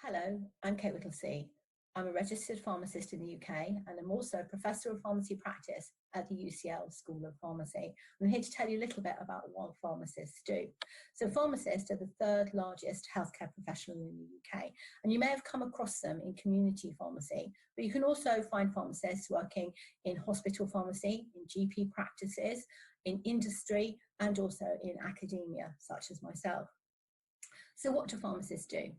Hello, I'm Cate. I'm a registered pharmacist in the UK, and I'm also a professor of pharmacy practice at the UCL School of Pharmacy. I'm here to tell you a little bit about what pharmacists do. So pharmacists are the third largest healthcare professional in the UK, and you may have come across them in community pharmacy, but you can also find pharmacists working in hospital pharmacy, in GP practices, in industry, and also in academia, such as myself. So what do pharmacists do?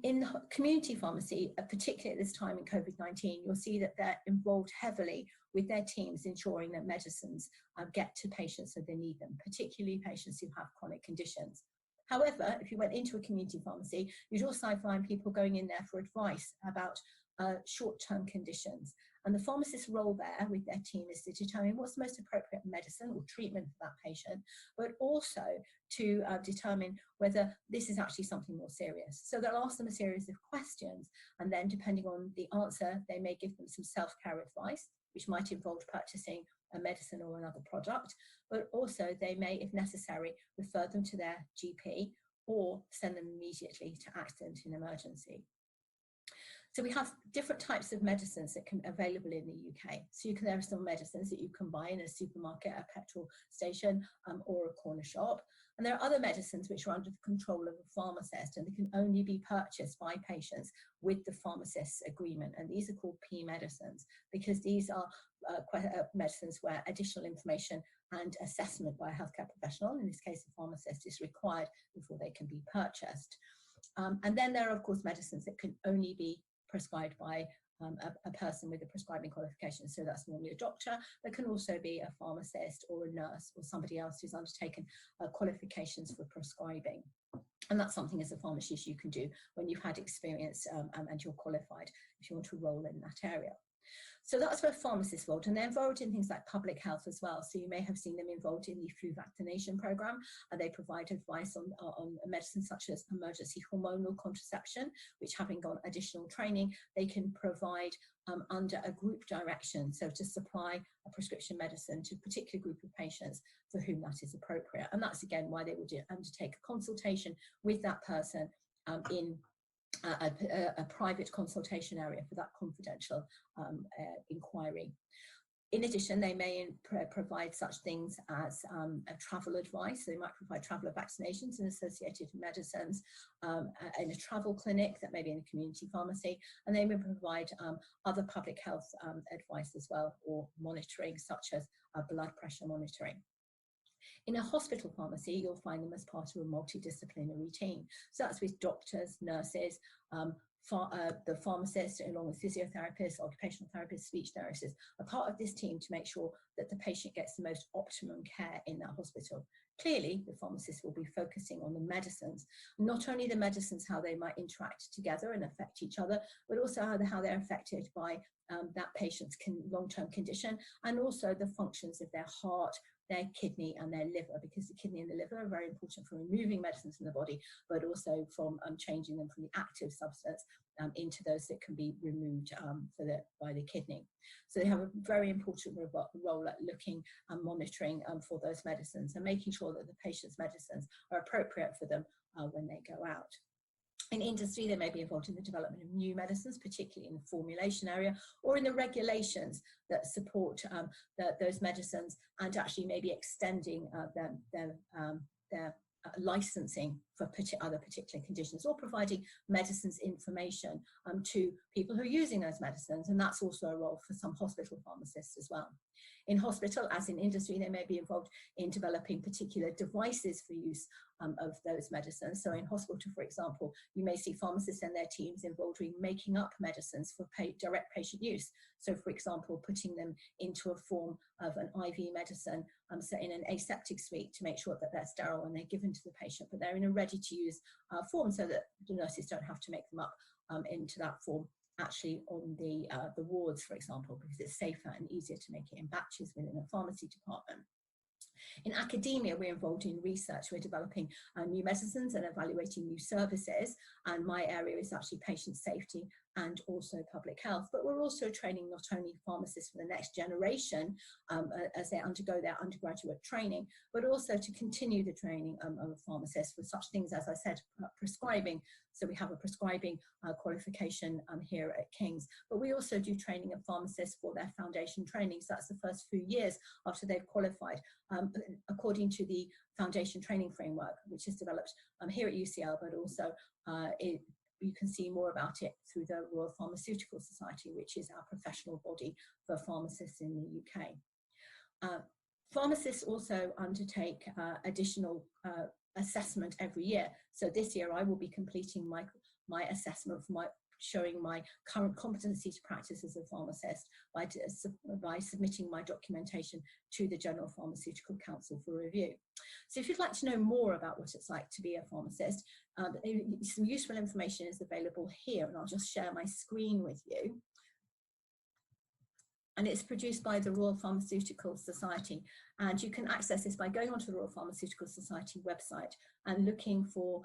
In community pharmacy, particularly at this time in COVID-19, you'll see that they're involved heavily with their teams ensuring that medicines get to patients as they need them, particularly patients who have chronic conditions. However, if you went into a community pharmacy, you'd also find people going in there for advice about short-term conditions. And the pharmacist's role there with their team is to determine what's the most appropriate medicine or treatment for that patient, but also to determine whether this is actually something more serious. So they'll ask them a series of questions, and then depending on the answer, they may give them some self-care advice, which might involve purchasing a medicine or another product, but also they may, if necessary, refer them to their GP or send them immediately to accident and emergency. So we have different types of medicines that can be available in the UK. So there are some medicines that you can buy in a supermarket, a petrol station, or a corner shop. And there are other medicines which are under the control of a pharmacist, and they can only be purchased by patients with the pharmacist's agreement. And these are called P medicines, because these are medicines where additional information and assessment by a healthcare professional, in this case a pharmacist, is required before they can be purchased. And then there are, of course, medicines that can only be prescribed by a person with a prescribing qualification. So that's normally a doctor, but can also be a pharmacist or a nurse or somebody else who's undertaken qualifications for prescribing. And that's something as a pharmacist you can do when you've had experience and you're qualified if you want to roll in that area. So that's where pharmacists are involved, and they're involved in things like public health as well. So you may have seen them involved in the flu vaccination program, and they provide advice on medicines such as emergency hormonal contraception, which, having got additional training, they can provide under a group direction, so to supply a prescription medicine to a particular group of patients for whom that is appropriate. And that's again why they would undertake a consultation with that person in a private consultation area for that confidential inquiry. In addition, they may provide such things as travel advice. So they might provide travel vaccinations and associated medicines in a travel clinic that may be in a community pharmacy, and they may provide other public health advice as well, or monitoring such as blood pressure monitoring. In a hospital pharmacy, you'll find them as part of a multidisciplinary team. So that's with doctors, nurses, the pharmacist, along with physiotherapists, occupational therapists, speech therapists, are part of this team to make sure that the patient gets the most optimum care in that hospital. Clearly, the pharmacist will be focusing on the medicines, not only the medicines, how they might interact together and affect each other, but also how they're affected by that patient's long-term condition, and also the functions of their heart, their kidney and their liver, because the kidney and the liver are very important for removing medicines from the body, but also from changing them from the active substance into those that can be removed by the kidney. So they have a very important role at looking and monitoring for those medicines and making sure that the patient's medicines are appropriate for them when they go out. In industry, they may be involved in the development of new medicines, particularly in the formulation area, or in the regulations that support those medicines, and actually maybe extending their licensing for other particular conditions, or providing medicines information to people who are using those medicines. And that's also a role for some hospital pharmacists as well. In hospital, as in industry, they may be involved in developing particular devices for use of those medicines. So in hospital, for example, you may see pharmacists and their teams involved in making up medicines for direct patient use. So for example, putting them into a form of an IV medicine, so in an aseptic suite, to make sure that they're sterile when they're given to the patient, but they're in a ready-to-use form, so that the nurses don't have to make them up into that form actually on the wards, for example, because it's safer and easier to make it in batches within a pharmacy department. In academia, we're involved in research. We're developing new medicines and evaluating new services. And my area is actually patient safety and also public health. But we're also training not only pharmacists for the next generation as they undergo their undergraduate training, but also to continue the training of pharmacists for such things as I said, prescribing. So we have a prescribing qualification here at King's, but we also do training of pharmacists for their foundation training. So that's the first few years after they've qualified, according to the foundation training framework, which is developed here at UCL, but also you can see more about it through the Royal Pharmaceutical Society, which is our professional body for pharmacists in the UK. Pharmacists also undertake additional assessment every year. So this year I will be completing my assessment for showing my current competency to practice as a pharmacist by submitting my documentation to the General Pharmaceutical Council for review. So if you'd like to know more about what it's like to be a pharmacist, some useful information is available here, and I'll just share my screen with you. And it's produced by the Royal Pharmaceutical Society. And you can access this by going onto the Royal Pharmaceutical Society website and looking for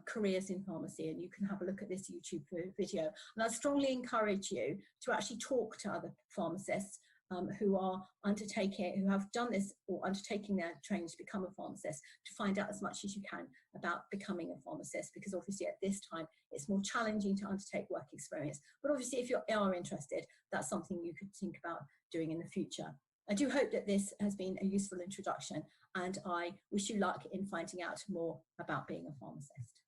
careers in pharmacy. And you can have a look at this YouTube video. And I strongly encourage you to actually talk to other pharmacists who are who have done this or undertaking their training to become a pharmacist, to find out as much as you can about becoming a pharmacist, because obviously at this time it's more challenging to undertake work experience. But obviously if you are interested, that's something you could think about doing in the future. I do hope that this has been a useful introduction, and I wish you luck in finding out more about being a pharmacist.